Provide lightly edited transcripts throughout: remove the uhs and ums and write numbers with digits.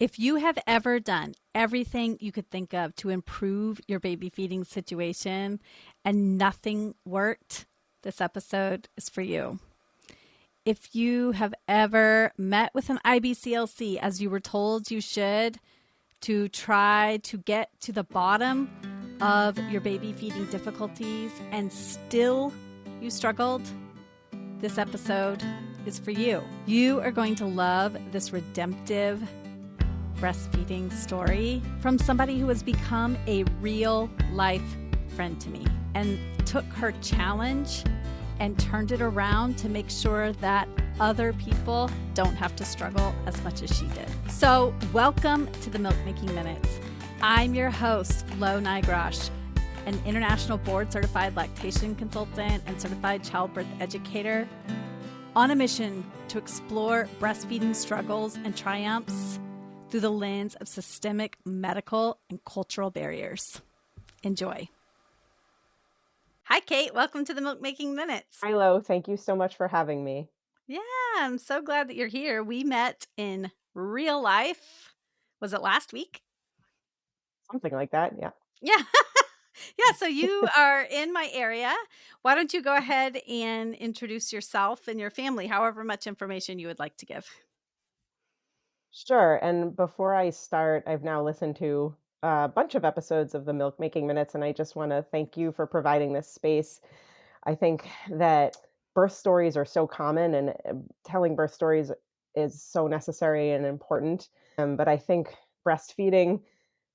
If you have ever done everything you could think of to improve your baby feeding situation and nothing worked, this episode is for you. If you have ever met with an IBCLC as you were told you should to try to get to the bottom of your baby feeding difficulties and still you struggled, this episode is for you. You are going to love this redemptive breastfeeding story from somebody who has become a real life friend to me and took her challenge and turned it around to make sure that other people don't have to struggle as much as she did. So welcome to the Milk Making Minutes. I'm your host, Lo Nigrosh, an international board certified lactation consultant and certified childbirth educator on a mission to explore breastfeeding struggles and triumphs through the lens of systemic medical and cultural barriers. Enjoy. Hi, Kate. Welcome to the Milk Making Minutes. Hi, Lo. Thank you so much for having me. Yeah, I'm so glad that you're here. We met in real life. Was it last week? Something like that, yeah. Yeah. Yeah, so you are in my area. Why don't you go ahead and introduce yourself and your family, however much information you would like to give. Sure, and before I start, I've now listened to a bunch of episodes of the Milk Making Minutes, and I just wanna thank you for providing this space. I think that birth stories are so common, and, telling birth stories is so necessary and important, but I think breastfeeding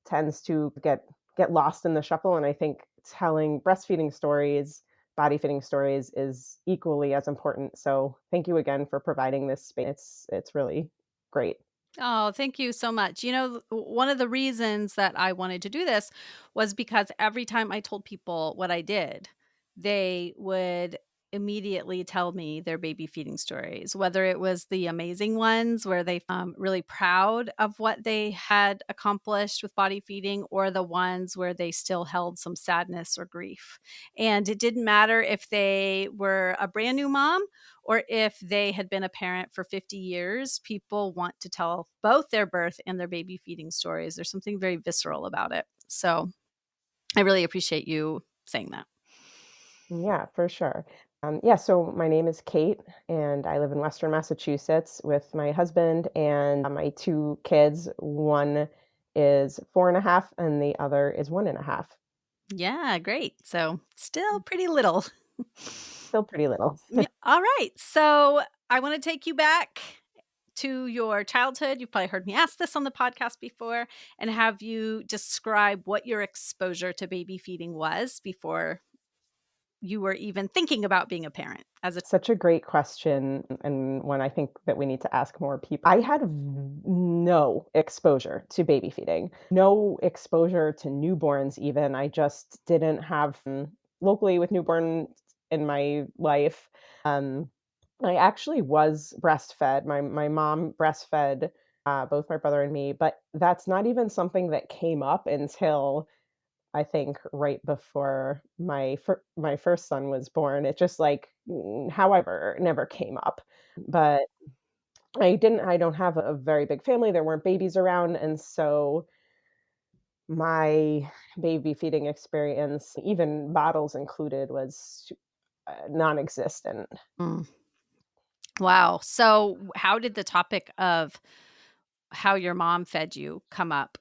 tends to get lost in the shuffle, and I think telling breastfeeding stories, body feeding stories is equally as important. So thank you again for providing this space. It's really great. Oh, thank you so much. You know, one of the reasons that I wanted to do this was because every time I told people what I did, they would immediately tell me their baby feeding stories, whether it was the amazing ones where they really proud of what they had accomplished with body feeding, or the ones where they still held some sadness or grief. And it didn't matter if they were a brand new mom or if they had been a parent for 50 years, people want to tell both their birth and their baby feeding stories. There's something very visceral about it. So I really appreciate you saying that. Yeah, for sure. Yeah, so my name is Kate, and I live in Western Massachusetts with my husband and my two kids. One is 4.5, and the other is 1.5. Yeah, great. So still pretty little. Still pretty little. Yeah, all right. So I want to take you back to your childhood. You've probably heard me ask this on the podcast before, and have you describe what your exposure to baby feeding was before you were even thinking about being a parent as a. Such a great question, and one I think that we need to ask more people. I had no exposure to baby feeding, no exposure to newborns even. I just didn't have locally with newborn in my life. Um, I actually was breastfed. My mom breastfed both my brother and me, but that's not even something that came up until I think right before my first son was born. It just, like, however, never came up. But I don't have a very big family, there weren't babies around, and so my baby feeding experience, even bottles included, was, non-existent. Mm. Wow. So how did the topic of how your mom fed you come up?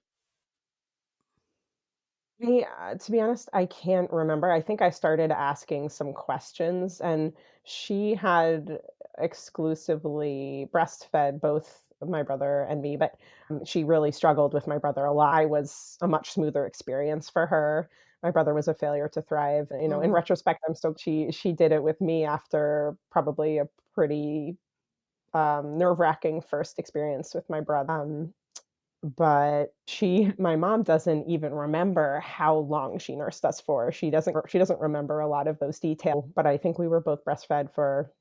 To be honest, I can't remember. I think I started asking some questions, and she had exclusively breastfed both my brother and me, but she really struggled with my brother a lot. I was a much smoother experience for her. My brother was a failure to thrive. You know, in Mm. retrospect, I'm stoked she did it with me after probably a pretty nerve-wracking first experience with my brother. But my mom doesn't even remember how long she nursed us for. She doesn't remember a lot of those details, but I think we were both breastfed for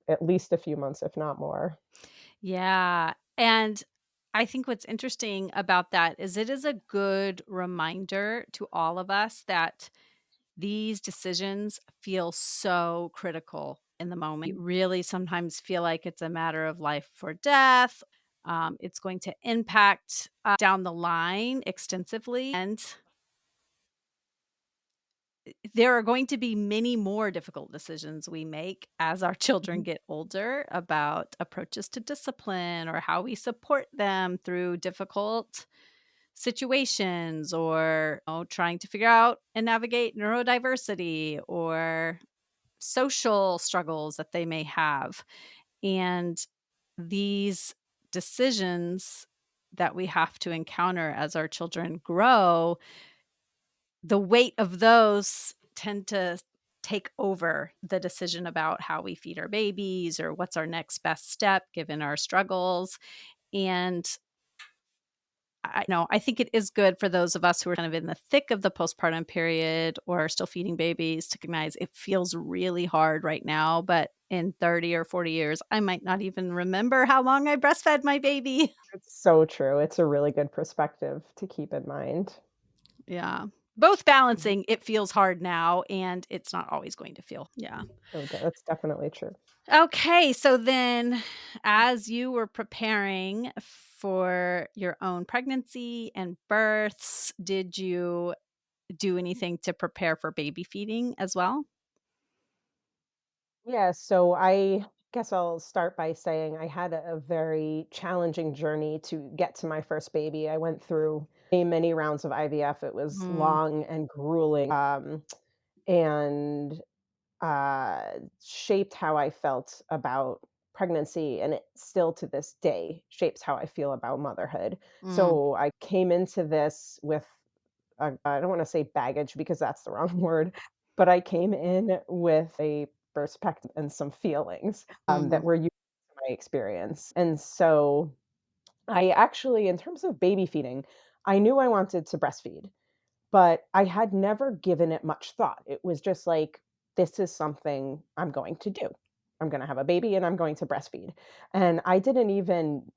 at least a few months, if not more. Yeah. And I think what's interesting about that is it is a good reminder to all of us that these decisions feel so critical in the moment. You really sometimes feel like it's a matter of life or death. It's going to impact down the line extensively. And there are going to be many more difficult decisions we make as our children Mhm. get older about approaches to discipline or how we support them through difficult situations, or trying to figure out and navigate neurodiversity or social struggles that they may have. And these decisions that we have to encounter as our children grow, the weight of those tend to take over the decision about how we feed our babies or what's our next best step given our struggles. And I think it is good for those of us who are kind of in the thick of the postpartum period or still feeding babies to recognize it feels really hard right now, but in 30 or 40 years, I might not even remember how long I breastfed my baby. It's so true. It's a really good perspective to keep in mind. Yeah. Both Mhm. balancing, it feels hard now and it's not always going to feel. Yeah. Oh, that's definitely true. Okay, so then as you were preparing for your own pregnancy and births, did you do anything to prepare for baby feeding as well? Yeah, so I guess I'll start by saying I had a very challenging journey to get to my first baby. I went through many rounds of IVF. It was Mm, long and grueling, and shaped how I felt about pregnancy, and it still to this day shapes how I feel about motherhood. mm, So I came into this with I don't wanna say baggage because that's the wrong word, but I came in with a perspective and some feelings, that mhm, were unique to my experience, and so I actually in terms of baby feeding, I knew I wanted to breastfeed. But I had never given it much thought. It was just like, "This is something I'm going to do. I'm gonna have a baby and I'm going to breastfeed." And I didn't even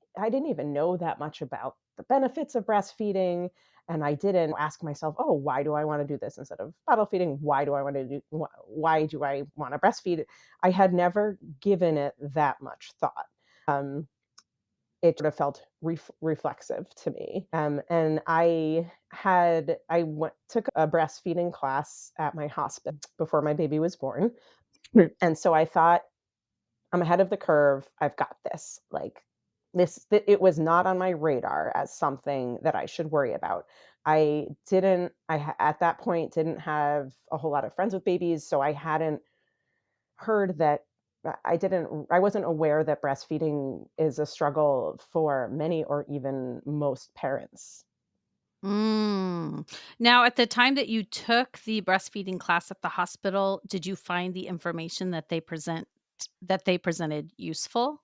know that much about the benefits of breastfeeding, and I didn't ask myself, "Oh, why do I wanna do this instead of bottle feeding? Why do I wanna breastfeed?" I had never given it that much thought. Um, it sort of felt reflexive to me, and I went took a breastfeeding class at my hospital before my baby was born, and so I thought, "I'm ahead of the curve, I've got this." Like, it was not on my radar as something that I should worry about. At that point, didn't have a whole lot of friends with babies, so I hadn't heard that I wasn't aware that breastfeeding is a struggle for many or even most parents. mm. Now, at the time that you took the breastfeeding class at the hospital, did you find the information that they presented useful?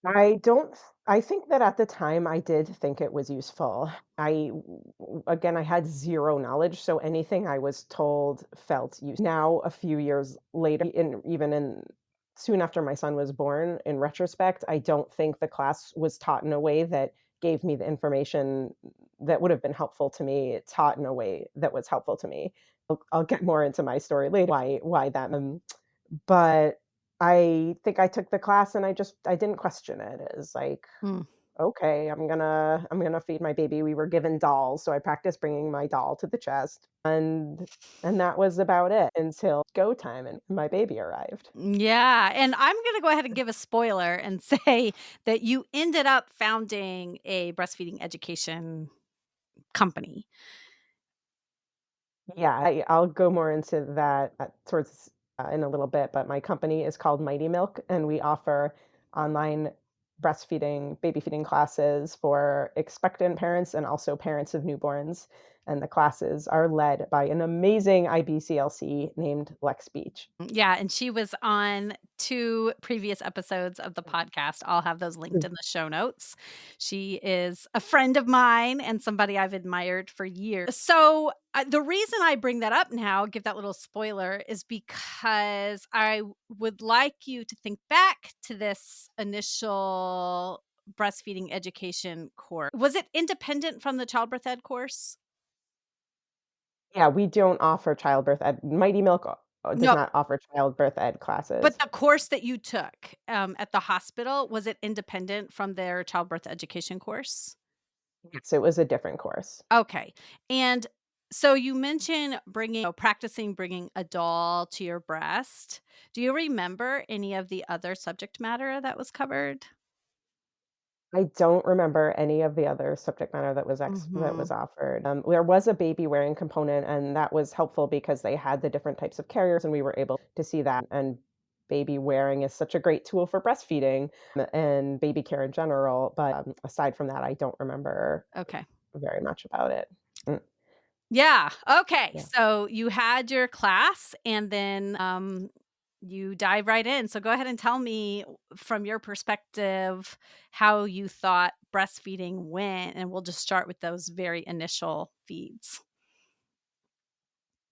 I don't I think that at the time I did think it was useful. Again, I had 0 knowledge, so anything I was told felt now a few years later, even in soon after my son was born, in retrospect, I don't think the class was taught in a way that gave me the information that would have been helpful to me, taught in a way that was helpful to me. I'll get more into my story later, why that, but I think I took the class and I didn't question it. It's like, Mm. "Okay, I'm gonna feed my baby." We were given dolls, so I practiced bringing my doll to the chest, and that was about it until go time and my baby arrived. Yeah, and I'm gonna go ahead and give a spoiler and say that you ended up founding a breastfeeding education company. Yeah, I'll go more into that towards in a little bit, but my company is called Mighty Milk, and we offer online breastfeeding, baby feeding classes for expectant parents and also parents of newborns. And the classes are led by an amazing IBCLC named Lex Beach. Yeah, and she was on 2 previous episodes of the podcast. I'll have those linked in the show notes. She is a friend of mine and somebody I've admired for years. So, the reason I bring that up now, give that little spoiler, is because I would like you to think back to this initial breastfeeding education course. Was it independent from the childbirth ed course? Yeah, we don't offer childbirth ed. Mighty Milk does No, not offer childbirth ed but classes. the course that you took, at the hospital, was it independent from their childbirth education course? Yes, it was a different course. Okay, and so you mentioned practicing bringing a doll to your breast. Do you remember any of the other subject matter that was covered? I don't remember any of the other subject matter that Mhm. was offered. There was a baby wearing component, and that was helpful because they had the different types of carriers, and we were able to see that. And baby wearing is such a great tool for breastfeeding and baby care in general. But aside from that, I don't remember Okay. very much about it. Mm, Yeah, okay, yeah. so you had your class and then, you dive right in, so go ahead and tell me from your perspective how you thought breastfeeding went, and we'll just start with those very initial feeds.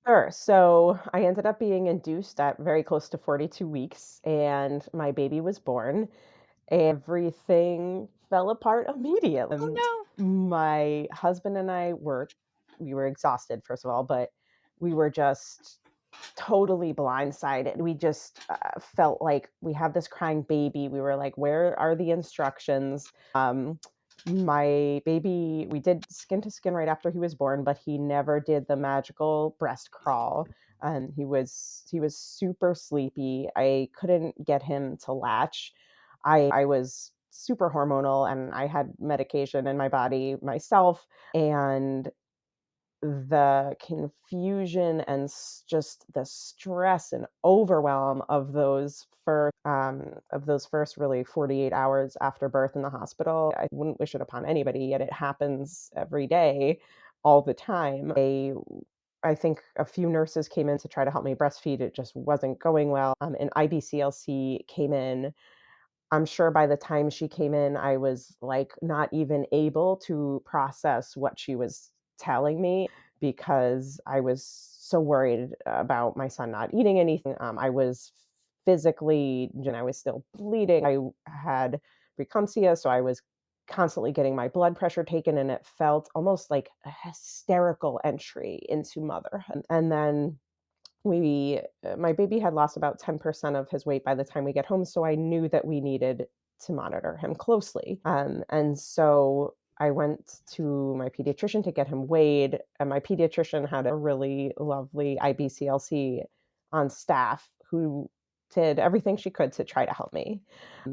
Sure. So I ended up being induced at very close to 42 weeks, and my baby was born. Everything fell apart immediately. Oh, no. My husband and we were exhausted, first of all, but we were just totally blindsided. We just felt like we have this crying baby. We were like, where are the instructions? My baby, we did skin to skin right after he was born, but he never did the magical breast crawl. And he was super sleepy. I couldn't get him to latch. I was super hormonal and I had medication in my body myself, and the confusion and just the stress and overwhelm of those first really 48 hours after birth in the hospital, I wouldn't wish it upon anybody, yet it happens every day, all the time. I think a few nurses came in to try to help me breastfeed. It just wasn't going well. An IBCLC came in. I'm sure by the time she came in, I was, like, not even able to process what she was telling me because I was so worried about my son not eating anything. I was physically and I was still bleeding. I had preeclampsia, so I was constantly getting my blood pressure taken, and it felt almost like a hysterical entry into motherhood. And then my baby had lost about 10% of his weight by the time we get home, so I knew that we needed to monitor him closely. And so I went to my pediatrician to get him weighed, and my pediatrician had a really lovely IBCLC on staff who did everything she could to try to help me.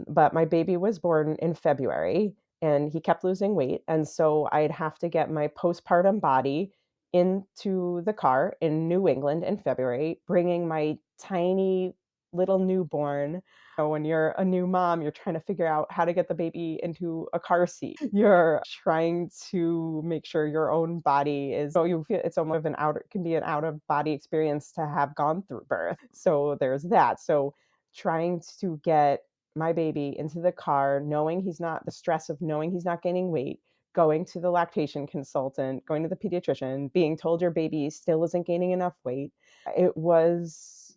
But my baby was born in February and he kept losing weight. And so I'd have to get my postpartum body into the car in New England in February, bringing my tiny little newborn. When you're a new mom, you're trying to figure out how to get the baby into a car seat. You're trying to make sure your own body is, so you feel it's almost of it can be an out of body experience to have gone through birth. So there's that. So trying to get my baby into the car, knowing he's not the stress of knowing he's not gaining weight, going to the lactation consultant, going to the pediatrician, being told your baby still isn't gaining enough weight. It was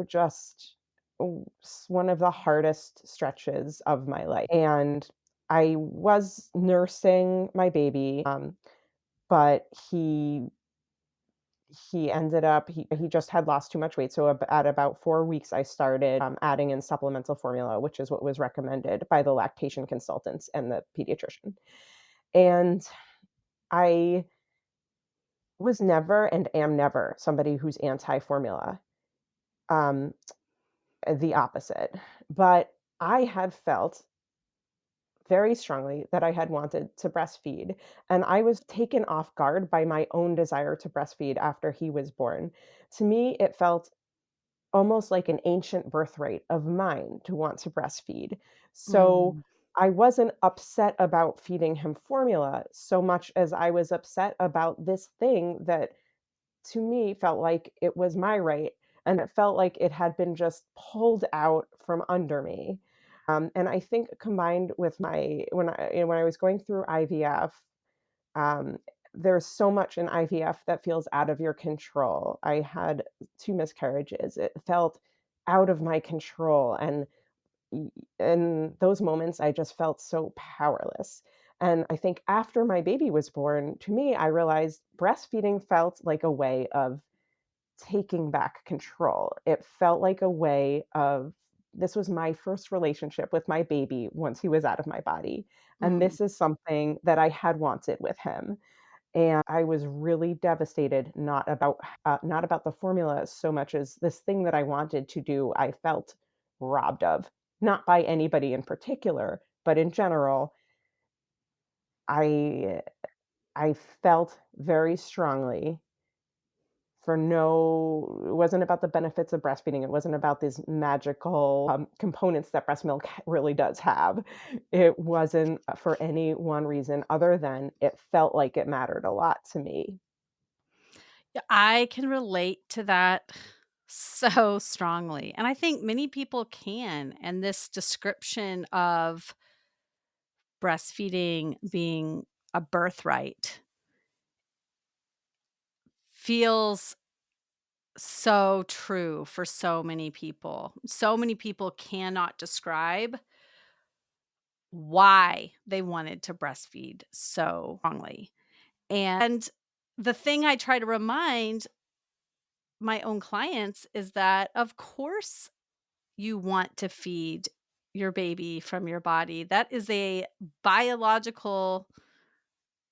just one of the hardest stretches of my life. And I was nursing my baby, but he ended up he just had lost too much weight. So at about 4 weeks, I started adding in supplemental formula, which is what was recommended by the lactation consultants and the pediatrician. And I was never and am never somebody who's anti formula. Um, the opposite. But I had felt very strongly that I had wanted to breastfeed. And I was taken off guard by my own desire to breastfeed after he was born. To me, it felt almost like an ancient birthright of mine to want to breastfeed. So Mm, I wasn't upset about feeding him formula so much as I was upset about this thing that to me felt like it was my right, and it felt like it had been just pulled out from under me. And I think combined with my when I was going through IVF, um, there's so much in IVF that feels out of your control. I had 2 miscarriages. It felt out of my control, and y in those moments, I just felt so powerless. And I think after my baby was born, to me, I realized breastfeeding felt like a way of taking back control. It felt like a way of this was my first relationship with my baby once he was out of my body, and Mm. this is something that I had wanted with him. And I was really devastated, not about the formula so much as this thing that I wanted to do, I felt robbed of. Not by anybody in particular, but in general, I I felt very strongly for no it wasn't about the benefits of breastfeeding, it wasn't about these magical, components that breast milk really does have. It wasn't for any one reason other than it felt like it mattered a lot to me. Yeah, I can relate to that so strongly, and I think many people can, and this description of breastfeeding being a birthright feels so true for so many people. So many people cannot describe why they wanted to breastfeed so strongly. And the thing I try to remind my own clients is that, of course, you want to feed your baby from your body. That is a biological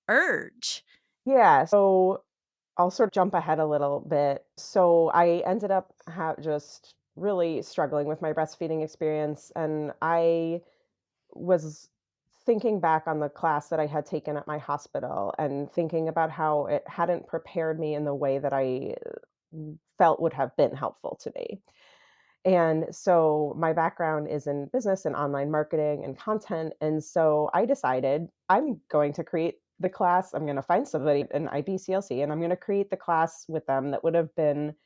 urge. Yeah, so I'll sort of jump ahead a little bit. So I ended up just really struggling with my breastfeeding experience, and I was thinking back on the class that I had taken at my hospital and thinking about how it hadn't prepared me in the way that I felt would have been helpful to me. And so my background is in business and online marketing and content. And so I decided I'm going to create the class. I'm going to find somebody in IBCLC and I'm going to create the class with them that would have been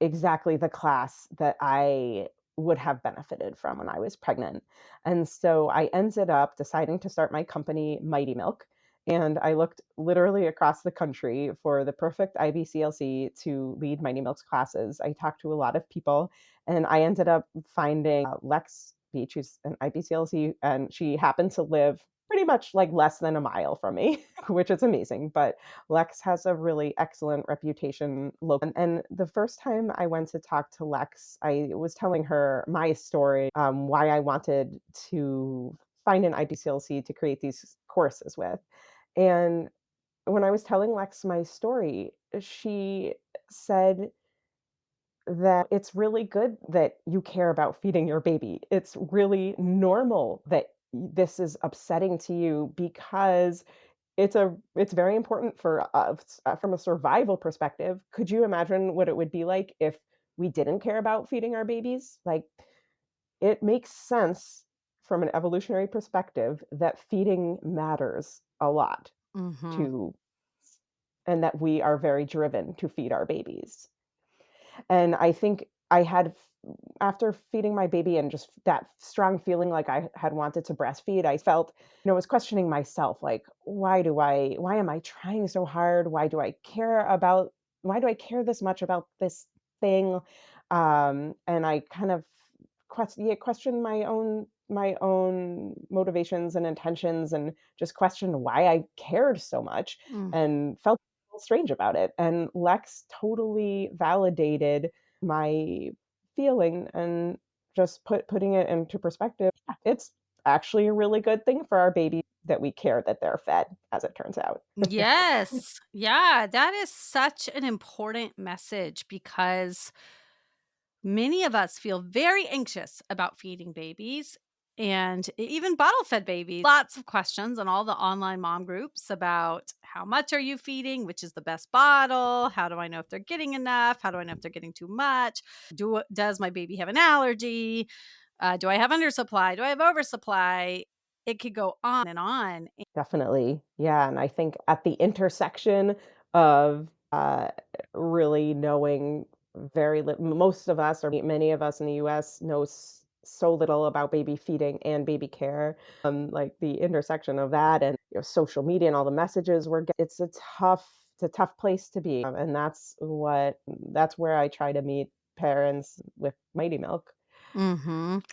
exactly the class that I would have benefited from when I was pregnant. And so I ended up deciding to start my company, Mighty Milk. And I looked literally across the country for the perfect IBCLC to lead Mighty Milk's classes. I talked to a lot of people, and I ended up finding Lex Beach, who's an IBCLC, and she happened to live pretty much like less than a mile from me, which is amazing. But Lex has a really excellent reputation locally. And the first time I went to talk to Lex, I was telling her my story, why I wanted to find an IBCLC to create these courses with. And when I was telling Lex my story, she said that it's really good that you care about feeding your baby. It's really normal that this is upsetting to you because it's very important for from a survival perspective. Could you imagine what it would be like if we didn't care about feeding our babies? Like, it makes sense from an evolutionary perspective that feeding matters a lot Mhm. to and that we are very driven to feed our babies. And I think I had after feeding my baby and just that strong feeling like I had wanted to breastfeed, I felt, was questioning myself, like, why am I trying so hard? Why do I care this much about this thing? And I kind of questioned my own motivations and intentions and just questioned why I cared so much Mm. and felt a little strange about it. And Lex totally validated my feeling and just putting it into perspective. Yeah, it's actually a really good thing for our baby that we care that they're fed, as it turns out. Yes. Yeah, that is such an important message because many of us feel very anxious about feeding babies and even bottle fed babies. Lots of questions on all the online mom groups about how much are you feeding, which is the best bottle, how do I know if they're getting enough, how do I know if they're getting too much, does my baby have an allergy, do I have undersupply, do I have oversupply? It could go on and on. Definitely. Yeah, and I think at the intersection of, really knowing most of us or many of us in the US know so little about baby feeding and baby care, like, the intersection of that and, social media and all the messages we're get it's a tough place to be, and that's where I try to meet parents with Mighty Milk. Mhm.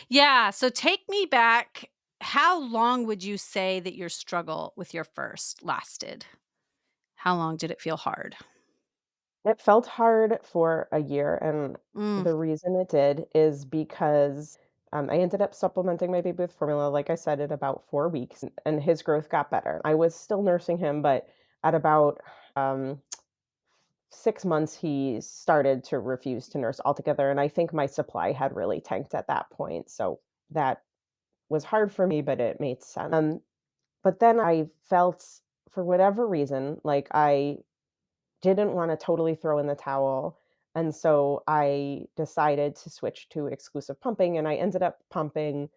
Yeah, so take me back. How long would you say that your struggle with your first lasted? How long did it feel hard? It felt hard for a year, and Mm, the reason it did is because, I ended up supplementing my baby with formula, like I said, in about 4 weeks, and his growth got better. I was still nursing him, but at about, um, 6 months, he started to refuse to nurse altogether, and I think my supply had really tanked at that point, so that was hard for me, but it made sense. But then I felt, for whatever reason, like I didn't wanna totally throw in the towel, and so I decided to switch to exclusive pumping, and I ended up pumping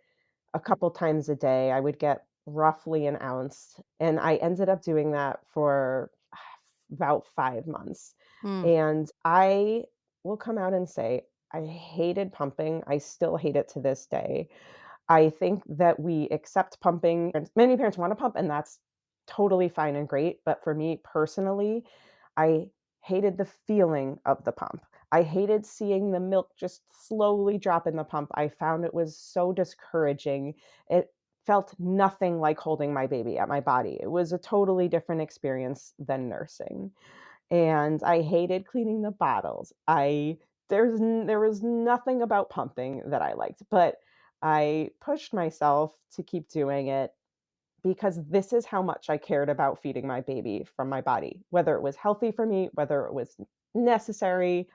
a couple times a day. I would get roughly an ounce, and I ended up doing that for about 5 months, mm, and I will come out and say, I hated pumping, I still hate it to this day. I think that we accept pumping, and many parents wanna pump, and that's totally fine and great, but for me personally, I hated the feeling of the pump. I hated seeing the milk just slowly drop in the pump. I found it was so discouraging. It felt nothing like holding my baby at my body. It was a totally different experience than nursing, and I hated cleaning the bottles. There was nothing about pumping that I liked, but I pushed myself to keep doing it because this is how much I cared about feeding my baby from my body. Whether it was healthy for me, whether it was necessary,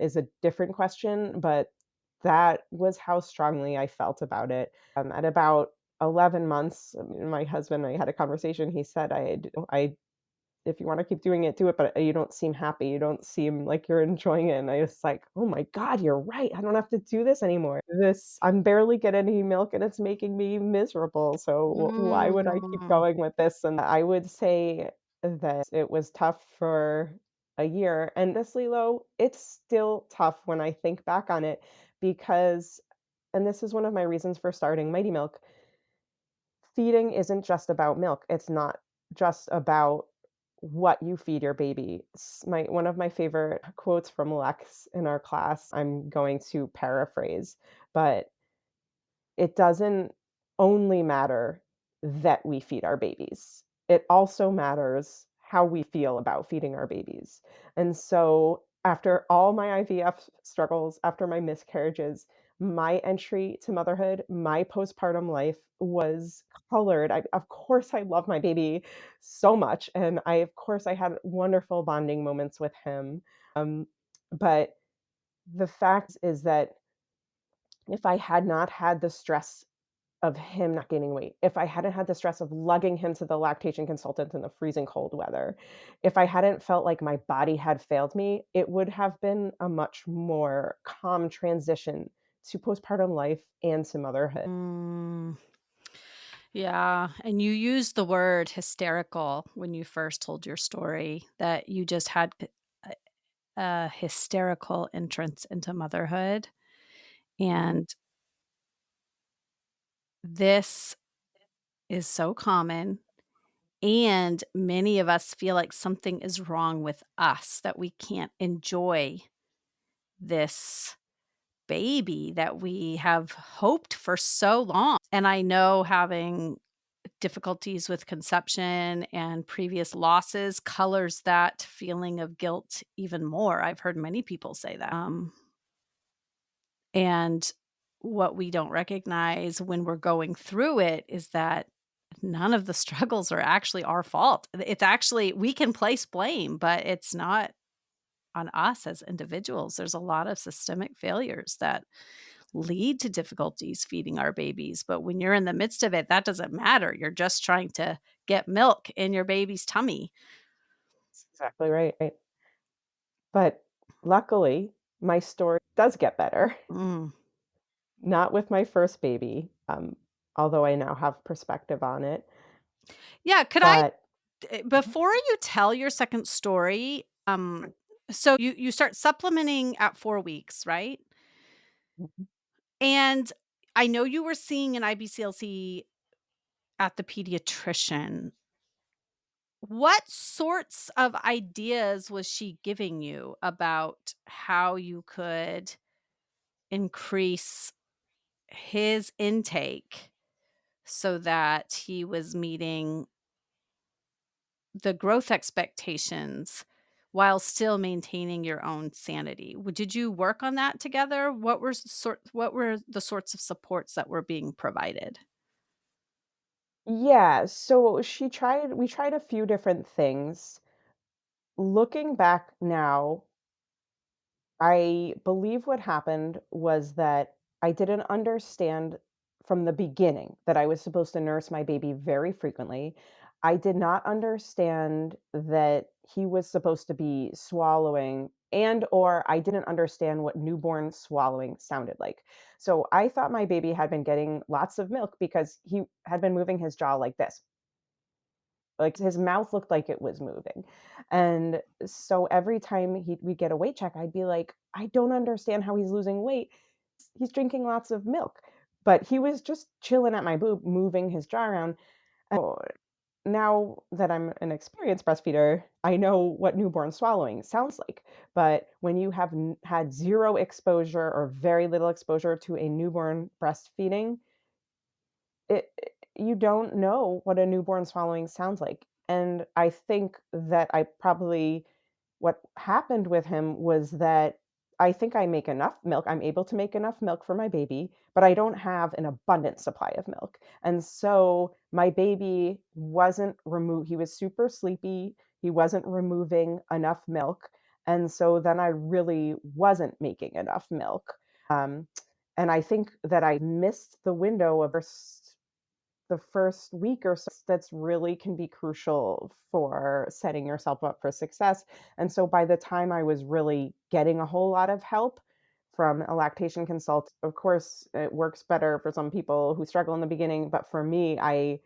is a different question, but that was how strongly I felt about it. At about 11 months, my husband and I had a conversation. He said, I if you wanna keep doing it, do it, but you don't seem happy, you don't seem like you're enjoying it, and I was like, "Oh my god, you're right, I don't have to do this anymore. I'm barely getting any milk, and it's making me miserable, so why would I keep mm. going with this?" And I would say that it was tough for a year, and honestly, though, it's still tough when I think back on it because, and this is one of my reasons for starting Mighty Milk, feeding isn't just about milk. It's not just about what you feed your baby. My one of my favorite quotes from Lex in our class, I'm going to paraphrase, but it doesn't only matter that we feed our babies. It also matters how we feel about feeding our babies. And so, after all my IVF struggles, after my miscarriages, my entry to motherhood, my postpartum life was colored. Of course, I love my baby so much, and of course, I had wonderful bonding moments with him. Um, but the fact is that if I had not had the stress of him not gaining weight, if I hadn't had the stress of lugging him to the lactation consultant in the freezing cold weather, if I hadn't felt like my body had failed me, it would have been a much more calm transition to postpartum life and to motherhood. Mm. Yeah, and you used the word hysterical when you first told your story, that you just had a hysterical entrance into motherhood, and this is so common, and many of us feel like something is wrong with us, that we can't enjoy this baby that we have hoped for so long. And I know having difficulties with conception and previous losses colors that feeling of guilt even more. I've heard many people say that. And what we don't recognize when we're going through it is that none of the struggles are actually our fault. It's actually, we can place blame, but it's not on us as individuals. There's a lot of systemic failures that lead to difficulties feeding our babies. But when you're in the midst of it, that doesn't matter. You're just trying to get milk in your baby's tummy. That's exactly right. But luckily, my story does get better. Mm. Not with my first baby, although I now have perspective on it, Yeah, could I but Mhm, before you tell your second story, so you start supplementing at 4 weeks, right? mhm. And I know you were seeing an IBCLC at the pediatrician. What sorts of ideas was she giving you about how you could increase his intake so that he was meeting the growth expectations? while still maintaining your own sanity. Did you work on that together? What were the sorts of supports that were being provided? Yeah, so we tried a few different things. Looking back now, I believe what happened was that I didn't understand from the beginning that I was supposed to nurse my baby very frequently. I did not understand that he was supposed to be swallowing, and or I didn't understand what newborn swallowing sounded like. So I thought my baby had been getting lots of milk because he had been moving his jaw like this. Like, his mouth looked like it was moving, and so every time we'd get a weight check, I'd be like, "I don't understand how he's losing weight. He's drinking lots of milk." But he was just chilling at my boob, moving his jaw around. Oh, now that I'm an experienced breastfeeder, I know what newborn swallowing sounds like, but when you have n had 0 exposure or very little exposure to a newborn breastfeeding, you don't know what a newborn swallowing sounds like, and I think that I probably what happened with him was that I think I make enough milk, I'm able to make enough milk for my baby, but I don't have an abundant supply of milk, and so my baby wasn't he was super sleepy, he wasn't removing enough milk, and so then I really wasn't making enough milk, um, and I think that I missed the window of the first week or so that's really can be crucial for setting yourself up for success. And so by the time I was really getting a whole lot of help from a lactation consult, of course, it works better for some people who struggle in the beginning. But for me, I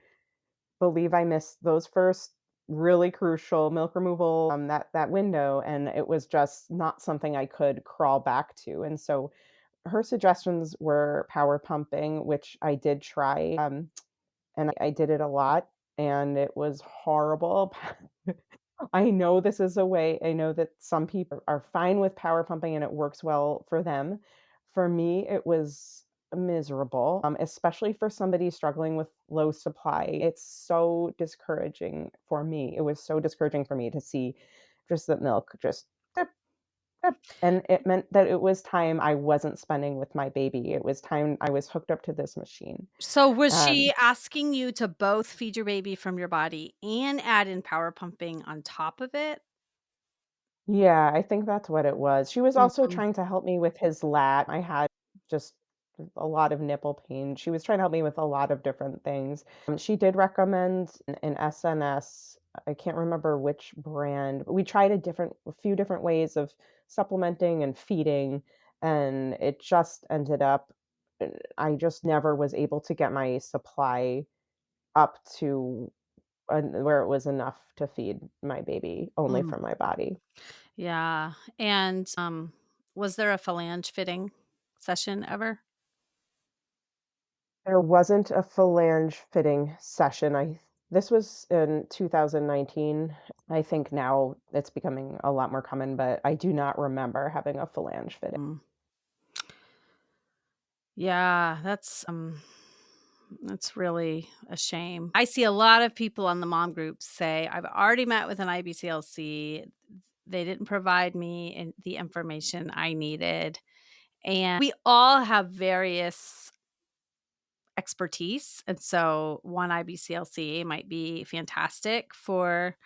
believe I missed those first really crucial milk removal that window, and it was just not something I could crawl back to. And so her suggestions were power pumping, which I did try. And I did it a lot, and it was horrible. I know this is a way I know that some people are fine with power pumping and it works well for them. For me, it was miserable, especially for somebody struggling with low supply. It's so discouraging for me. It was so discouraging for me to see just that milk just dip, dip, and it meant that it was time I wasn't spending with my baby. It was time I was hooked up to this machine. So was Um, she asking you to both feed your baby from your body and add in power pumping on top of it? Yeah, I think that's what it was. She was also Mhm. trying to help me with his lat. I had just a lot of nipple pain. She was trying to help me with a lot of different things. She did recommend an SNS. I can't remember which brand, but we tried a few different ways of supplementing and feeding, and it just ended up, I just never was able to get my supply up to where it was enough to feed my baby only Mm. from my body. Yeah, and, was there a phalange fitting session ever? There wasn't a phalange fitting session. I This was in 2019. I think now it's becoming a lot more common, but I do not remember having a phalange fitting. Mm. Yeah, that's really a shame. I see a lot of people on the mom groups say, "I've already met with an IBCLC. They didn't provide me the information I needed." And we all have various expertise, and so one IBCLC might be fantastic for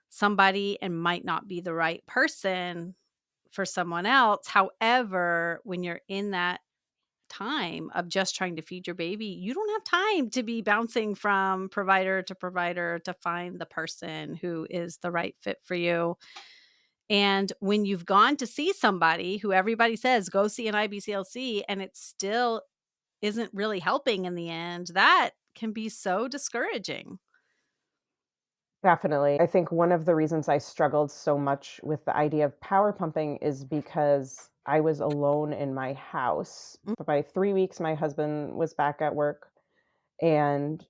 somebody and might not be the right person for someone else. However, when you're in that time of just trying to feed your baby, you don't have time to be bouncing from provider to find the person who is the right fit for you. And when you've gone to see somebody who everybody says, go see an IBCLC, and it still isn't really helping in the end, that can be so discouraging. Definitely. I think one of the reasons I struggled so much with the idea of power pumping is because I was alone in my house. Mm, By 3 weeks, my husband was back at work, and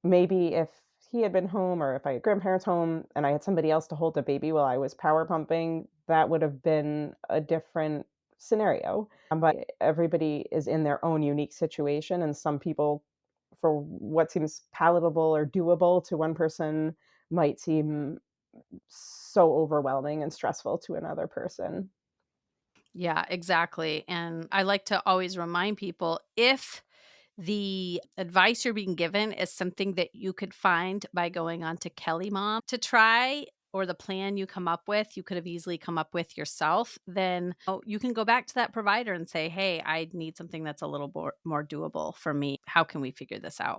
maybe if he had been home or if I had grandparents home and I had somebody else to hold the baby while I was power pumping, that would have been a different scenario. But everybody is in their own unique situation, and some people, for what seems palatable or doable to one person, might seem so overwhelming and stressful to another person. Yeah, exactly. And I like to always remind people, if the advice you're being given is something that you could find by going on to Kelly Mom to try, or the plan you come up with, you could have easily come up with yourself, then you can go back to that provider and say, "Hey, I need something that's a little more doable for me. How can we figure this out?"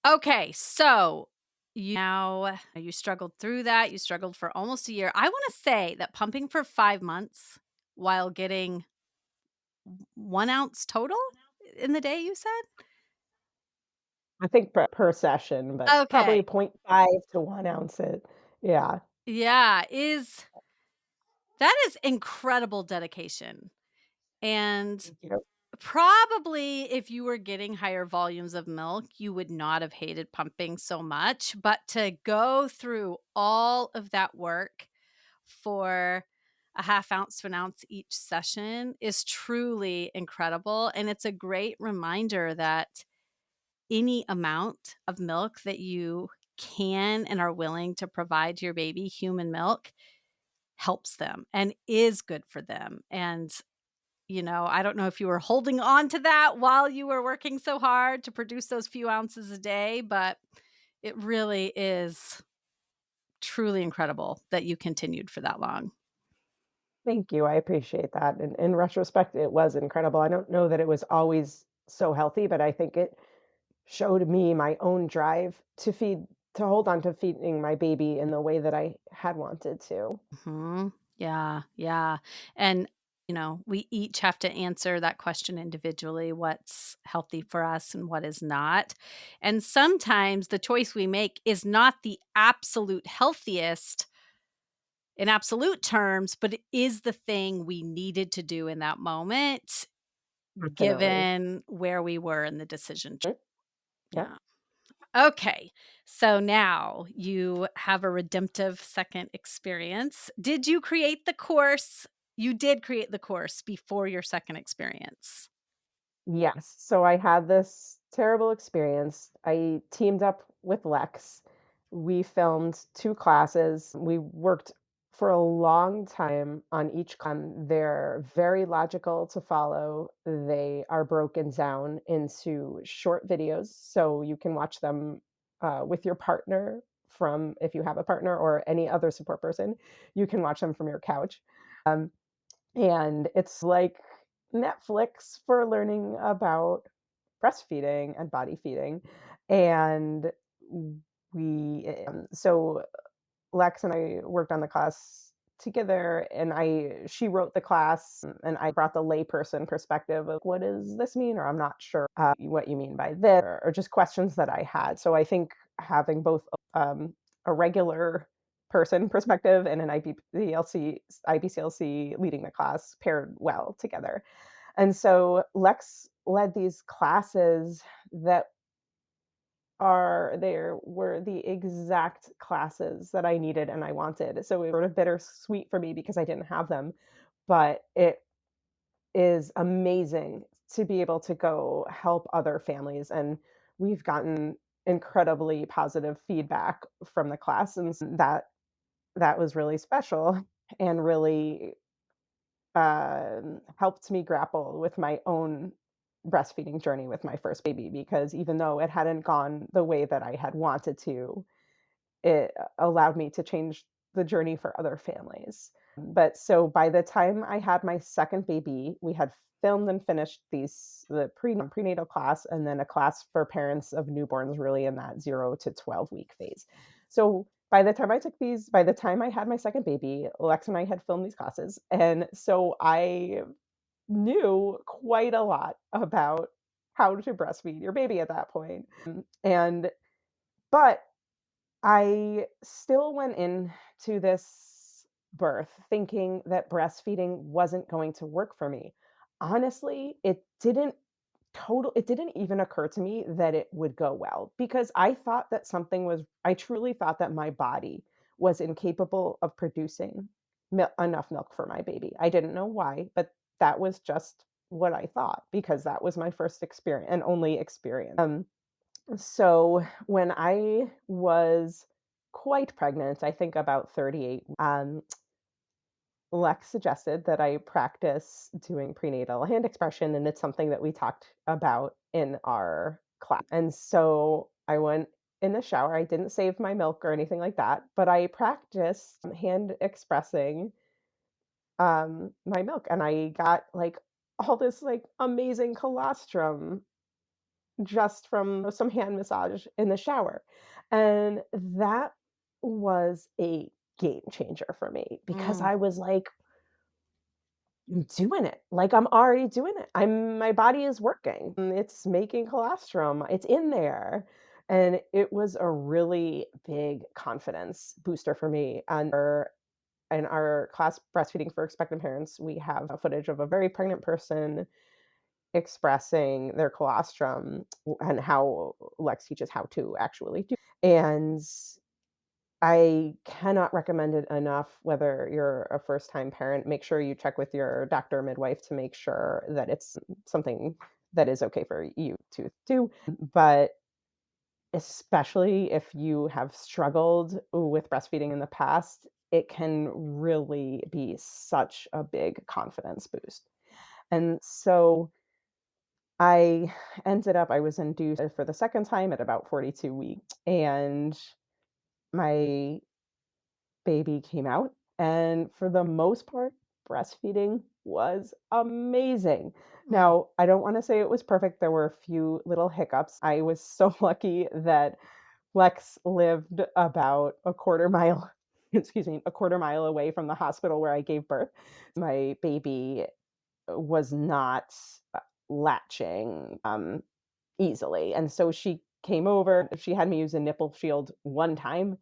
Okay, so you struggled through that. You struggled for almost a year. I want to say that pumping for 5 months while getting 1 ounce total in the day, you said? I think per session, but probably Okay. zero point 0.5 to 1 ounce it. Yeah. Yeah, that is incredible dedication. And Thank you. probably if you were getting higher volumes of milk, you would not have hated pumping so much, but to go through all of that work for a half ounce to an ounce each session is truly incredible. And it's a great reminder that any amount of milk that you can and are willing to provide your baby, human milk, helps them and is good for them. And, I don't know if you were holding on to that while you were working so hard to produce those few ounces a day, but it really is truly incredible that you continued for that long. Thank you, I appreciate that, and in retrospect, it was incredible. I don't know that it was always so healthy, but I think it showed me my own drive to hold on to feeding my baby in the way that I had wanted to. Mhm. Yeah, yeah. And, we each have to answer that question individually, what's healthy for us and what is not. And sometimes the choice we make is not the absolute healthiest in absolute terms, but it is the thing we needed to do in that moment, Definitely. given where we were in the decision tree. Mm, yep. Yeah. Okay. So now you have a redemptive second experience. Did you create the course? You did create the course before your second experience. Yes. So I had this terrible experience. I teamed up with Lex. We filmed 2 classes. We worked for a long time on each they're very logical to follow. They are broken down into short videos, so you can watch them, with your partner from if you have a partner or any other support person, you can watch them from your couch. Um, and it's like Netflix for learning about breastfeeding and body feeding. And so Lex and I worked on the class together, and she wrote the class, and I brought the layperson perspective of what does this mean, or I'm not sure what you mean by this, or just questions that I had. So I think having both a regular person perspective and an IBCLC leading the class paired well together. And so Lex led these classes that were the exact classes that I needed and I wanted. So it was sort of bittersweet for me because I didn't have them, but it is amazing to be able to go help other families, and we've gotten incredibly positive feedback from the class, and that was really special and really helped me grapple with my own breastfeeding journey with my first baby, because even though it hadn't gone the way that I had wanted to, it allowed me to change the journey for other families. But so by the time I had my second baby, we had filmed and finished the prenatal class, and then a class for parents of newborns really in that 0 to 12 week phase. So by the time I had my second baby, Lex and I had filmed these classes. And so I knew quite a lot about how to breastfeed your baby at that point. And but I still went into this birth thinking that breastfeeding wasn't going to work for me. Honestly, it didn't even occur to me that it would go well, because I truly thought that my body was incapable of producing enough milk for my baby. I didn't know why, but that was just what I thought because that was my first experience and only experience. So when I was quite pregnant, I think about 38, Lex suggested that I practice doing prenatal hand expression, and it's something that we talked about in our class. And so I went in the shower. I didn't save my milk or anything like that, but I practiced hand expressing my milk, and I got like all this like amazing colostrum just from some hand massage in the shower. And that was a game changer for me because Mm. I was like, I'm doing it. Like I'm already doing it. My body is working. It's making colostrum. It's in there. And it was a really big confidence booster for me. And in our class breastfeeding for expectant parents, we have a footage of a very pregnant person expressing their colostrum and how Lex teaches how to actually do. And I cannot recommend it enough. Whether you're a first time parent, make sure you check with your doctor or midwife to make sure that it's something that is okay for you to do. But especially if you have struggled with breastfeeding in the past, it can really be such a big confidence boost. And so I was induced for the second time at about 42 weeks, and my baby came out. And for the most part, breastfeeding was amazing. Mm. Now, I don't want to say it was perfect. There were a few little hiccups. I was so lucky that Lex lived about a quarter mile, excuse me, a quarter mile away from the hospital where I gave birth. My baby was not latching easily. And so she came over. She had me use a nipple shield one time,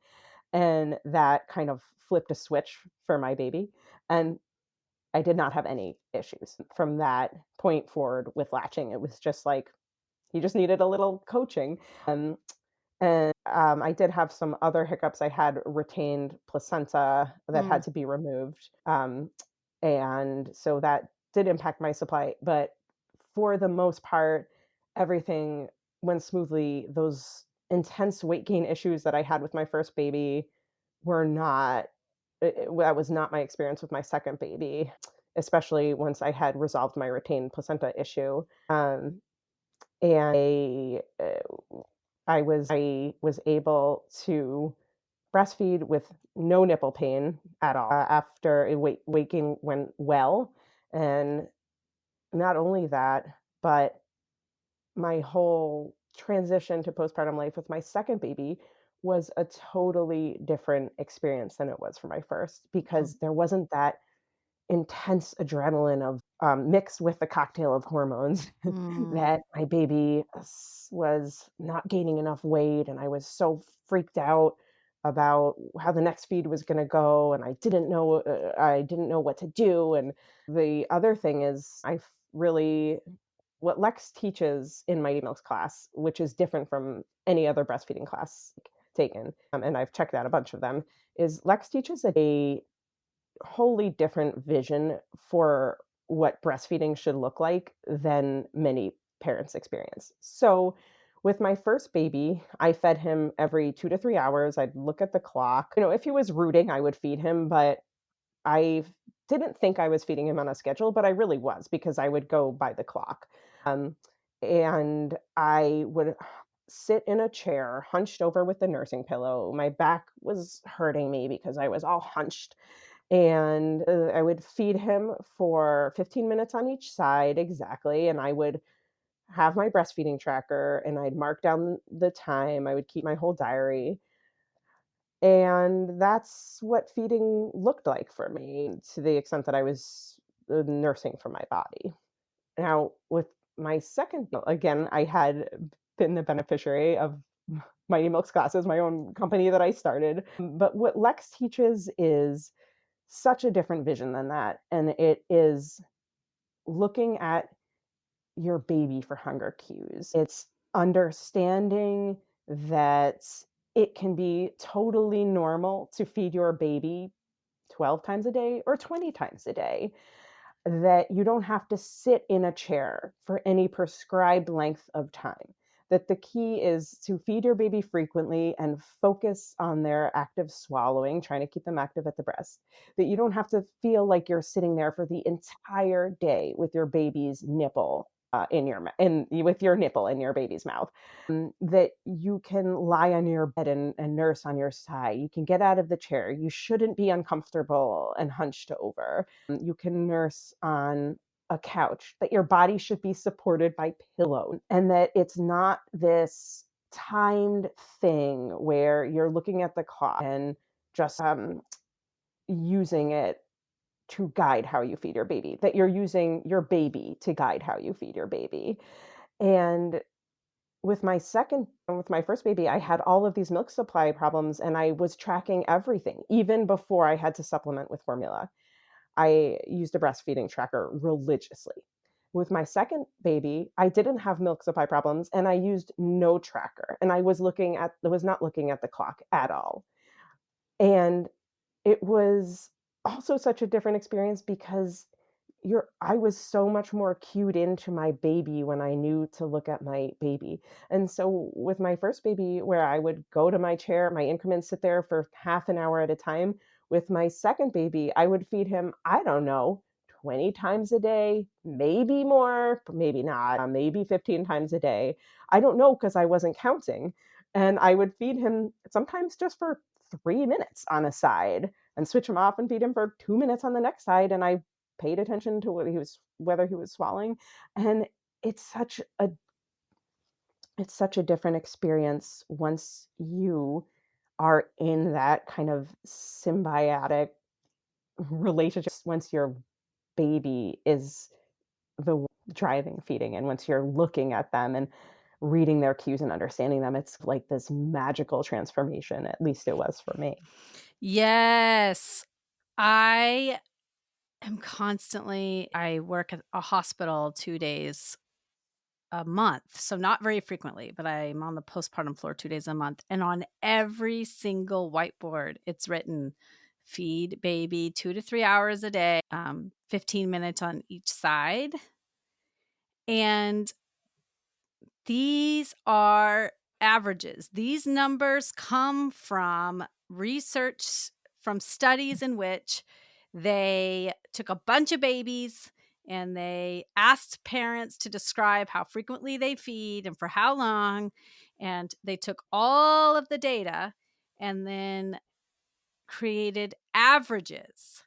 and that kind of flipped a switch for my baby. And I did not have any issues from that point forward with latching. It was just like he just needed a little coaching. And I did have some other hiccups. I had retained placenta that Mm. had to be removed. And so that did impact my supply. But for the most part, everything went smoothly. Those intense weight gain issues that I had with my first baby were not, that was not my experience with my second baby, especially once I had resolved my retained placenta issue. And I was able to breastfeed with no nipple pain at all after weight gain went well. And not only that, but my whole transition to postpartum life with my second baby was a totally different experience than it was for my first, Mm. because there wasn't that intense adrenaline of mixed with the cocktail of hormones Mm. that my baby was not gaining enough weight, and I was so freaked out about how the next feed was going to go, and I didn't know what to do. And the other thing is really what Lex teaches in Mighty Milk's class, which is different from any other breastfeeding class taken, and I've checked out a bunch of them, is Lex teaches a wholly different vision for what breastfeeding should look like than many parents experience. So, with my first baby, I fed him every 2 to 3 hours. I'd look at the clock. If he was rooting, I would feed him, but I didn't think I was feeding him on a schedule, but I really was because I would go by the clock. Um, and I would sit in a chair, hunched over with the nursing pillow. My back was hurting me because I was all hunched, and I would feed him for 15 minutes on each side exactly, and I would have my breastfeeding tracker, and I'd mark down the time. I would keep my whole diary, and that's what feeding looked like for me, to the extent that I was nursing for my body. Now, with my second, again, I had been the beneficiary of Mighty Milk's classes, my own company that I started. But what Lex teaches is such a different vision than that. And it is looking at your baby for hunger cues. It's understanding that it can be totally normal to feed your baby 12 times a day or 20 times a day, that you don't have to sit in a chair for any prescribed length of time, that the key is to feed your baby frequently and focus on their active swallowing, trying to keep them active at the breast. That you don't have to feel like you're sitting there for the entire day with your baby's nipple in your in with your nipple in your baby's mouth. That you can lie on your bed and nurse on your side. You can get out of the chair. You shouldn't be uncomfortable and hunched over. You can nurse on a couch, that your body should be supported by pillow, and that it's not this timed thing where you're looking at the clock and just using it to guide how you feed your baby, that you're using your baby to guide how you feed your baby. And with my first baby, I had all of these milk supply problems and I was tracking everything even before I had to supplement with formula. I used a breastfeeding tracker religiously. With my second baby, I didn't have milk supply problems and I used no tracker, and I was not looking at the clock at all. And it was also such a different experience because I was so much more cued into my baby when I knew to look at my baby. And so with my first baby, where I would go to my chair, my increments sit there for half an hour at a time. With my second baby, I would feed him, I don't know, 20 times a day, maybe more, maybe not, maybe 15 times a day. I don't know because I wasn't counting. And I would feed him sometimes just for 3 minutes on a side and switch him off and feed him for 2 minutes on the next side. And I paid attention to whether he was swallowing. And it's such a it's such a different experience once you are in that kind of symbiotic relationship, once your baby is the driving feeding, and once you're looking at them and reading their cues and understanding them, it's like this magical transformation. At least it was for me. Yes. I I work at a hospital 2 days a month, so not very frequently, but I'm on the postpartum floor 2 days a month, and on every single whiteboard, it's written, "Feed baby 2 to 3 hours a day, 15 minutes on each side," and these are averages. These numbers come from research, from studies in which they took a bunch of babies and they asked parents to describe how frequently they feed and for how long. And they took all of the data and then created averages.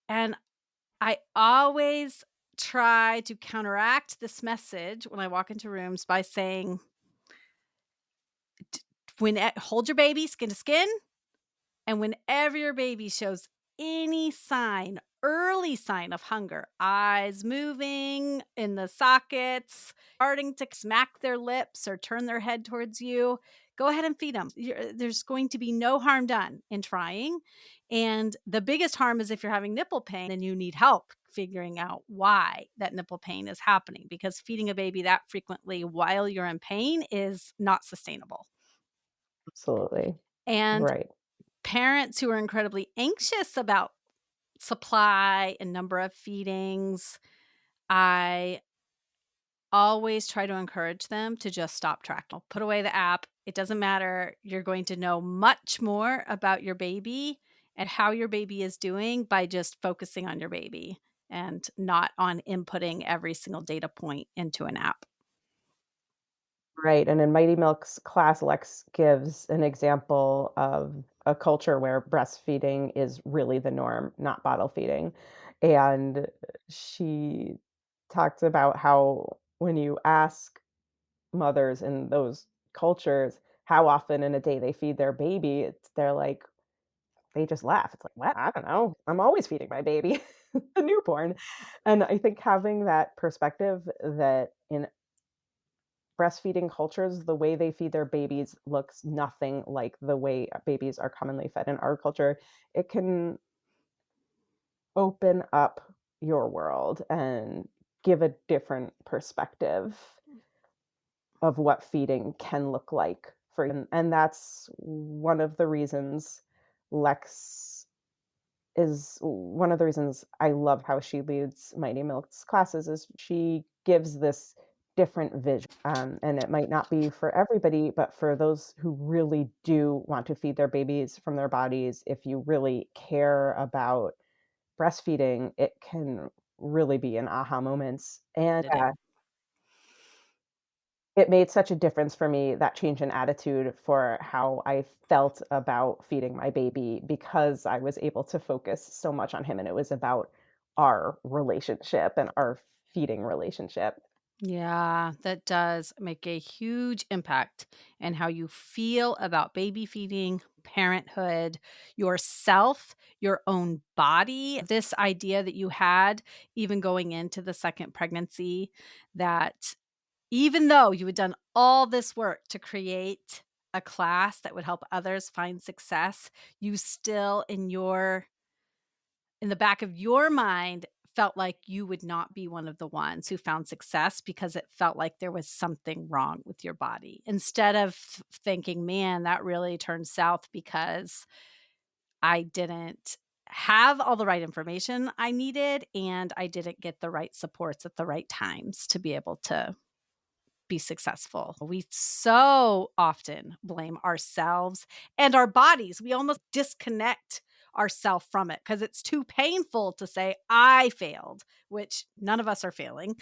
And I always try to counteract this message when I walk into rooms by saying, hold your baby skin to skin, and whenever your baby shows any sign, early sign of hunger, eyes moving in the sockets, starting to smack their lips or turn their head towards you, go ahead and feed them. There's going to be no harm done in trying. And the biggest harm is if you're having nipple pain and you need help figuring out why that nipple pain is happening, because feeding a baby that frequently while you're in pain is not sustainable. Absolutely. And Right. parents who are incredibly anxious about supply and number of feedings, I always try to encourage them to just stop tracking. Put away the app. It doesn't matter. You're going to know much more about your baby and how your baby is doing by just focusing on your baby and not on inputting every single data point into an app. Right, and in Mighty Milk's class, Lex gives an example of a culture where breastfeeding is really the norm, not bottle feeding. And she talks about how when you ask mothers in those cultures how often in a day they feed their baby, they're like, they just laugh. It's like, what? I don't know. I'm always feeding my baby, the newborn. And I think having that perspective that in breastfeeding cultures, the way they feed their babies looks nothing like the way babies are commonly fed in our culture. It can open up your world and give a different perspective of what feeding can look like for you. And that's one of the reasons Lex is one of the reasons I love how she leads Mighty Milk's classes is she gives this different vision. And it might not be for everybody, but for those who really do want to feed their babies from their bodies, if you really care about breastfeeding, it can really be an aha moments. And Did it? it made such a difference for me, that change in attitude for how I felt about feeding my baby, because I was able to focus so much on him, and it was about our relationship and our feeding relationship. Yeah, that does make a huge impact in how you feel about baby feeding, parenthood, yourself, your own body. This idea that you had, even going into the second pregnancy, that even though you had done all this work to create a class that would help others find success, you still in the back of your mind felt like you would not be one of the ones who found success because it felt like there was something wrong with your body. Instead of thinking, man, that really turned south because I didn't have all the right information I needed and I didn't get the right supports at the right times to be able to be successful. We so often blame ourselves and our bodies. We almost disconnect ourselves from it because it's too painful to say, I failed, which none of us are failing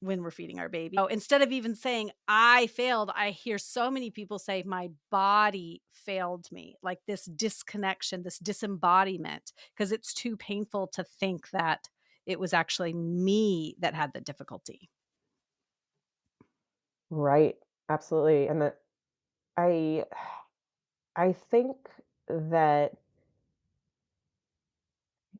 when we're feeding our baby. So instead of even saying, I failed, I hear so many people say, my body failed me, like this disconnection, this disembodiment, because it's too painful to think that it was actually me that had the difficulty. Right, absolutely, and that I I think that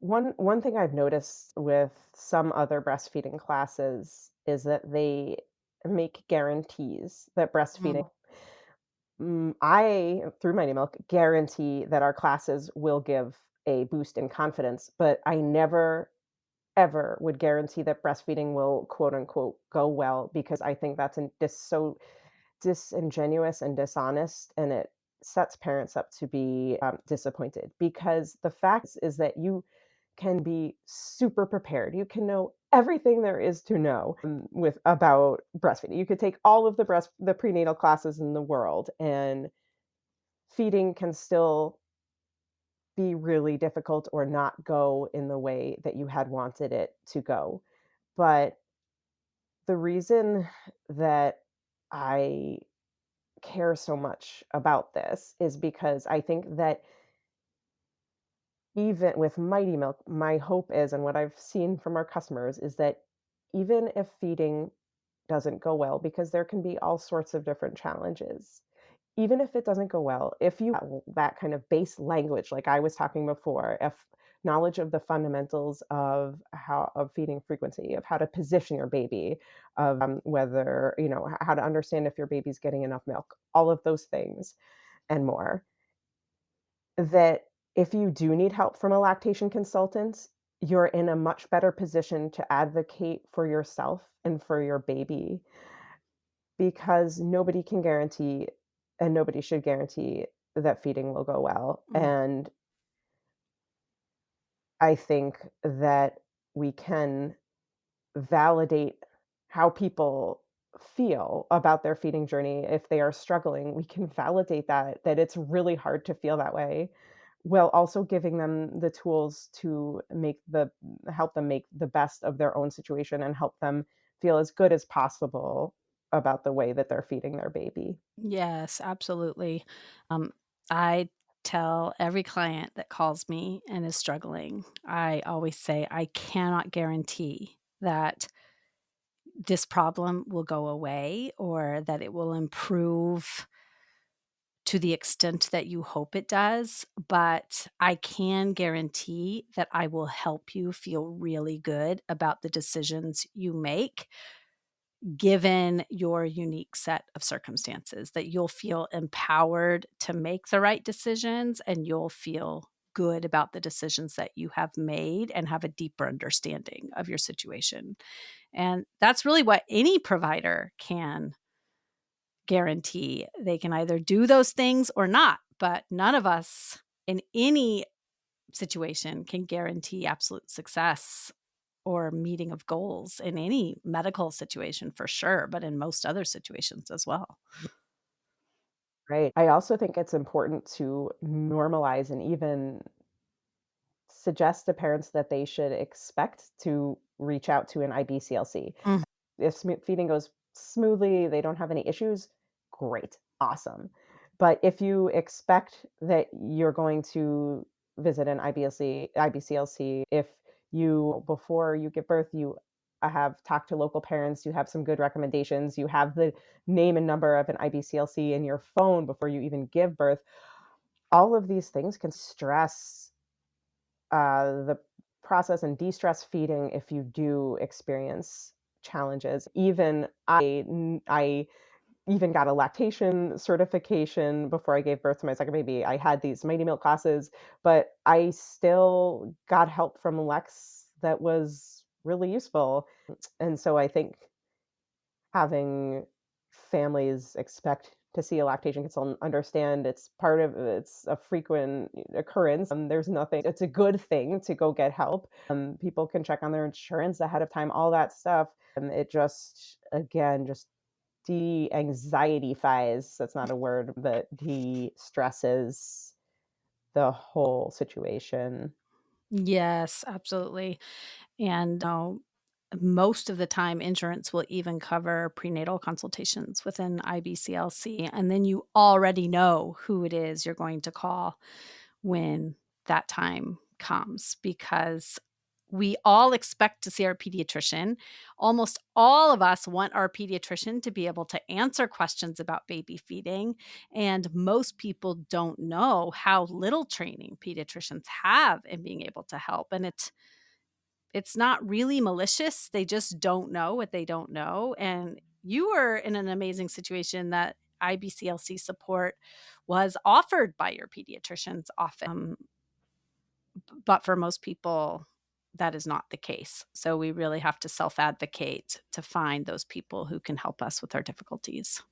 one thing I've noticed with some other breastfeeding classes is that they make guarantees that breastfeeding. Mm. I, through Mighty Milk, guarantee that our classes will give a boost in confidence, but I never, ever would guarantee that breastfeeding will, quote unquote, go well, because I think that's just so disingenuous and dishonest, and it sets parents up to be disappointed, because the fact is that you can be super prepared. You can know everything there is to know with about breastfeeding. You could take all of the prenatal classes in the world, and feeding can still be really difficult or not go in the way that you had wanted it to go. But the reason that I care so much about this is because I think that even with Mighty Milk, my hope is, and what I've seen from our customers, is that even if feeding doesn't go well, because there can be all sorts of different challenges, even if it doesn't go well, if you have that kind of base language, like I was talking before, if knowledge of the fundamentals of how of feeding frequency, of how to position your baby, of whether how to understand if your baby's getting enough milk, all of those things and more, that if you do need help from a lactation consultant, you're in a much better position to advocate for yourself and for your baby, because nobody can guarantee, and nobody should guarantee, that feeding will go well. Mm. And I think that we can validate how people feel about their feeding journey. If they are struggling, we can validate that it's really hard to feel that way, while also giving them the tools to help them make the best of their own situation, and help them feel as good as possible about the way that they're feeding their baby. Yes, absolutely. Um, I tell every client that calls me and is struggling, I always say, I cannot guarantee that this problem will go away or that it will improve to the extent that you hope it does, but I can guarantee that I will help you feel really good about the decisions you make given your unique set of circumstances, that you'll feel empowered to make the right decisions and you'll feel good about the decisions that you have made and have a deeper understanding of your situation. And that's really what any provider can guarantee. They can either do those things or not, but none of us in any situation can guarantee absolute success or meeting of goals in any medical situation for sure, but in most other situations as well. Right. I also think it's important to normalize and even suggest to parents that they should expect to reach out to an IBCLC. Mm. If feeding goes smoothly, they don't have any issues, great, awesome. But if you expect that you're going to visit an IBCLC, if you, before you give birth, you have talked to local parents, you have some good recommendations, you have the name and number of an IBCLC in your phone before you even give birth, all of these things can stress the process and de-stress feeding if you do experience challenges. Even I even got a lactation certification before I gave birth to my second baby. I had these Mighty Milk classes, but I still got help from Lex that was really useful. And so I think having families expect to see a lactation consultant, understand it's a frequent occurrence. There's nothing, it's a good thing to go get help. People can check on their insurance ahead of time, all that stuff. And it just, again, just de-anxietyfies, that's not a word, but de-stresses the whole situation. Yes, absolutely. And most of the time, insurance will even cover prenatal consultations within IBCLC. And then you already know who it is you're going to call when that time comes, because we all expect to see our pediatrician. Almost all of us want our pediatrician to be able to answer questions about baby feeding. And most people don't know how little training pediatricians have in being able to help. And it's not really malicious. They just don't know what they don't know. And you were in an amazing situation that IBCLC support was offered by your pediatrician's office. But for most people, that is not the case. So we really have to self advocate to find those people who can help us with our difficulties.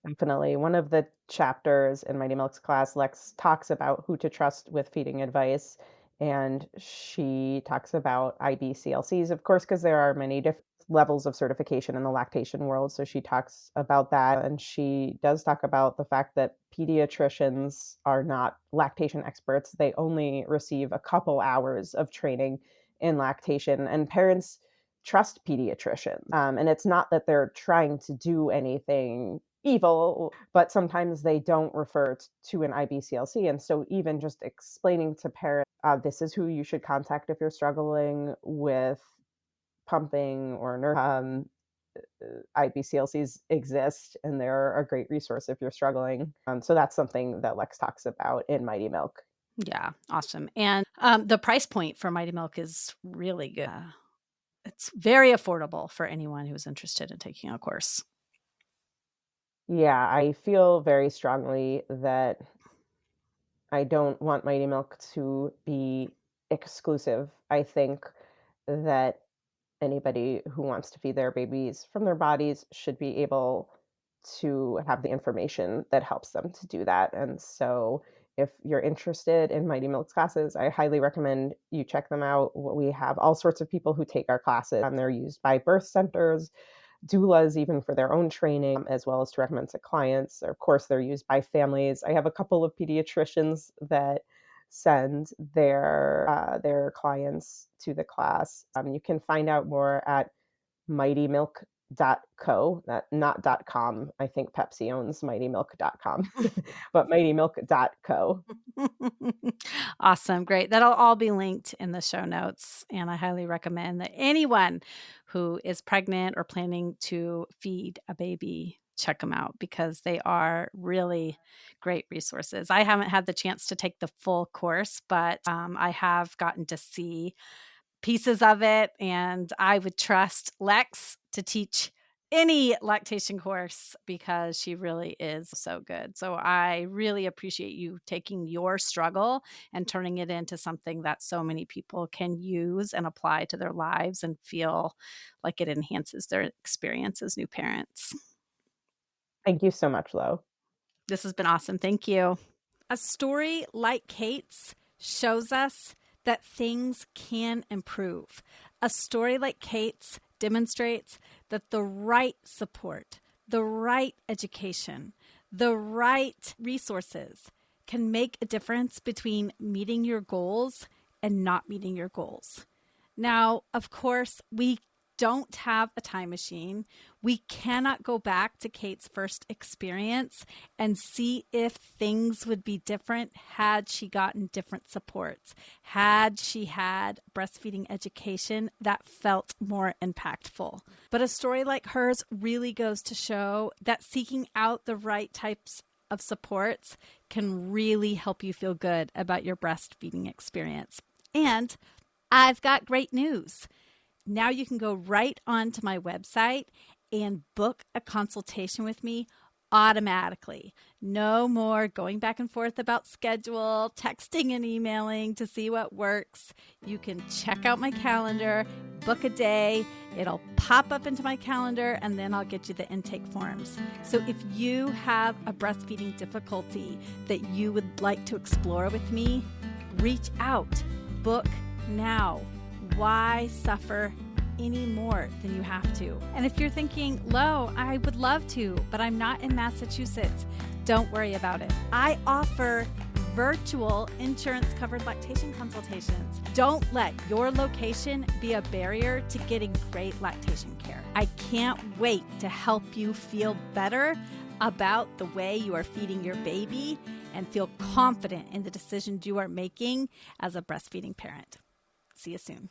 Definitely. One of the chapters in Mighty Milk's class, Lex talks about who to trust with feeding advice. And she talks about IBCLCs, of course, because there are many different levels of certification in the lactation world. So she talks about that. And she does talk about the fact that pediatricians are not lactation experts. They only receive a couple hours of training in lactation. And parents trust pediatricians. And it's not that they're trying to do anything evil, but sometimes they don't refer to an IBCLC. And so, even just explaining to parents, this is who you should contact if you're struggling with pumping or IBCLCs exist, and they're a great resource if you're struggling. So, that's something that Lex talks about in Mighty Milk. Yeah, awesome. And the price point for Mighty Milk is really good. It's very affordable for anyone who's interested in taking a course. Yeah, I feel very strongly that I don't want Mighty Milk to be exclusive. I think that anybody who wants to feed their babies from their bodies should be able to have the information that helps them to do that. And so, if you're interested in Mighty Milk's classes, I highly recommend you check them out. We have all sorts of people who take our classes, and they're used by birth centers, doulas, even for their own training, as well as to recommend to clients. Of course, they're used by families. I have a couple of pediatricians that send their clients to the class. You can find out more at mightymilk.co, that not .com. I think Pepsi owns mightymilk.com, but mightymilk.co. Awesome. Great. That'll all be linked in the show notes. And I highly recommend that anyone who is pregnant or planning to feed a baby check them out, because they are really great resources. I haven't had the chance to take the full course, but I have gotten to see pieces of it. And I would trust Lex to teach any lactation course because she really is so good. So I really appreciate you taking your struggle and turning it into something that so many people can use and apply to their lives and feel like it enhances their experience as new parents. Thank you so much, Lo. This has been awesome. Thank you. A story like Kate's shows us that things can improve. A story like Kate's demonstrates that the right support, the right education, the right resources can make a difference between meeting your goals and not meeting your goals. Now, of course, we don't have a time machine. We cannot go back to Kate's first experience and see if things would be different had she gotten different supports, had she had breastfeeding education that felt more impactful. But a story like hers really goes to show that seeking out the right types of supports can really help you feel good about your breastfeeding experience. And I've got great news. Now you can go right onto my website and book a consultation with me automatically. No more going back and forth about schedule, texting and emailing to see what works. You can check out my calendar, book a day. It'll pop up into my calendar, and then I'll get you the intake forms. So if you have a breastfeeding difficulty that you would like to explore with me, reach out, book now. Why suffer any more than you have to? And if you're thinking, Lo, I would love to, but I'm not in Massachusetts, don't worry about it. I offer virtual insurance-covered lactation consultations. Don't let your location be a barrier to getting great lactation care. I can't wait to help you feel better about the way you are feeding your baby and feel confident in the decisions you are making as a breastfeeding parent. See you soon.